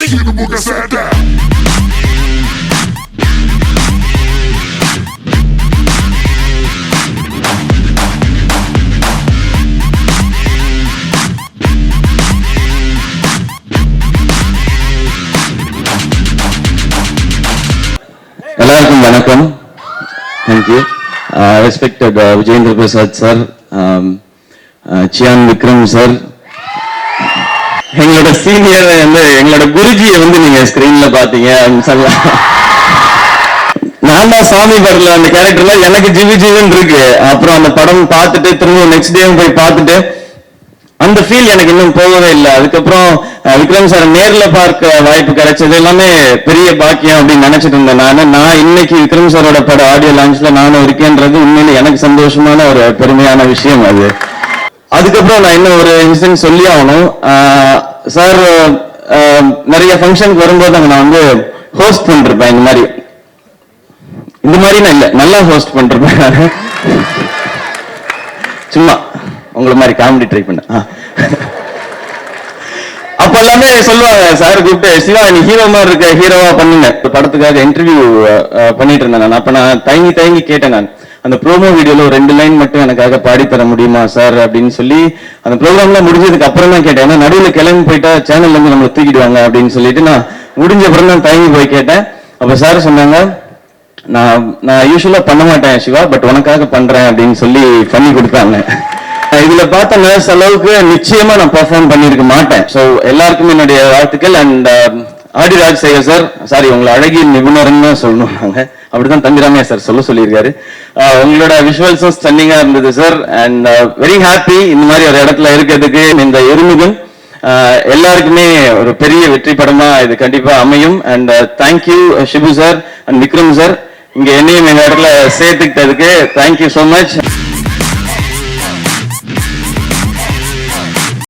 எல்லாருக்கும் வணக்கம். Thank you. Respected Vijayendra Prasad sir, Chiyaan Vikram sir, எங்களோட சீனியர் எங்களோட குருஜியை நீங்க ஸ்கிரீன்ல பாத்தீங்க. நான் தான் சாமி படத்துல அந்த கேரக்டர்ல எனக்கு ஜிவின்னு இருக்கு. அப்புறம் அந்த படம் பார்த்துட்டு திரும்ப நெக்ஸ்ட் டே போய் பார்த்துட்டு அந்த ஃபீல் எனக்கு இன்னும் போகவே இல்லை. அதுக்கப்புறம் விக்ரம் சார் நேர்ல பார்க்க வாய்ப்பு கிடைச்சது எல்லாமே பெரிய பாக்கியம் அப்படின்னு நினைச்சிட்டு இருந்தேன். நான் இன்னைக்கு விக்ரம் சாரோட பட ஆடியோ லான்ச்ல நானும் இருக்கேன்றது உண்மையில எனக்கு சந்தோஷமான ஒரு பெருமையான விஷயம் அது. அதுக்கப்புறம் நான் இன்னும் ஒரு இன்சிடென்ட் சொல்லி ஆகணும். சார் நிறைய ஃபங்க்ஷனுக்கு வரும்போது அங்க நான் ஹோஸ்ட் பண்ணிருப்பேன். இந்த மாதிரி நான் இல்லை, நல்லா ஹோஸ்ட் பண்ணிருப்பேன். சும்மா உங்களை மாதிரி காமெடி ட்ரை பண்ண. அப்ப எல்லாமே சொல்லுவாங்க, சார் கூப்பிட்டு சிவா நீ ஹீரோ மாதிரி இருக்க, ஹீரோவா பண்ணுங்க. படத்துக்காக இன்டர்வியூ பண்ணிட்டு இருந்தேன். அப்ப நான் தயங்கி கேட்டேன். நான் அந்த ப்ரோமோ வீடியோல ஒரு 2 லைன் மட்டும் எனக்காக பாடித்தர முடியுமா சார் அப்படின்னு சொல்லி அந்த ப்ரோக்ராம்ல முடிஞ்சதுக்கு அப்புறம் தான் கேட்டேன். ஏன்னா நடுவில் கிளம்பி போயிட்டா சேனல்ல இருந்து நம்மளை தூக்கிடுவாங்க அப்படின்னு சொல்லிட்டு நான் முடிஞ்ச அப்புறம் தான் தயங்கி போய் கேட்டேன். அப்ப சார் சொன்னாங்க, நான் யூஸ்வலா பண்ண மாட்டேன் சிவா, பட் உனக்காக பண்றேன் அப்படின்னு சொல்லி பண்ணி கொடுத்தாங்க. இதுல பார்த்த நர்ஸ் அளவுக்கு நிச்சயமா நான் பெர்ஃபார்ம் பண்ணிருக்க மாட்டேன். ஸோ எல்லாருக்கும் என்னுடைய வாழ்த்துக்கள். And Aadi Rajasekar sir, sorry உங்களை அழகிய நிபுணர்னு சொல்லணும். நாங்க அப்படிதான் தம்பிராமையா சார் சொல்லியிருக்காரு. உங்களோட விஷுவல்ஸும் ஸ்டன்னிங்கா இருந்தது சார். அண்ட் வெரி ஹாப்பி இந்த மாதிரி ஒரு இடத்துல இருக்கிறதுக்கு. இந்த எருமுகன் எல்லாருக்குமே ஒரு பெரிய வெற்றி படமா இது கண்டிப்பா அமையும். And thank you Shibu sir and Vikram sir, இங்க என்னையும் இந்த இடத்துல சேர்த்துக்கிட்டதுக்கு தேங்க்யூ சோ மச்.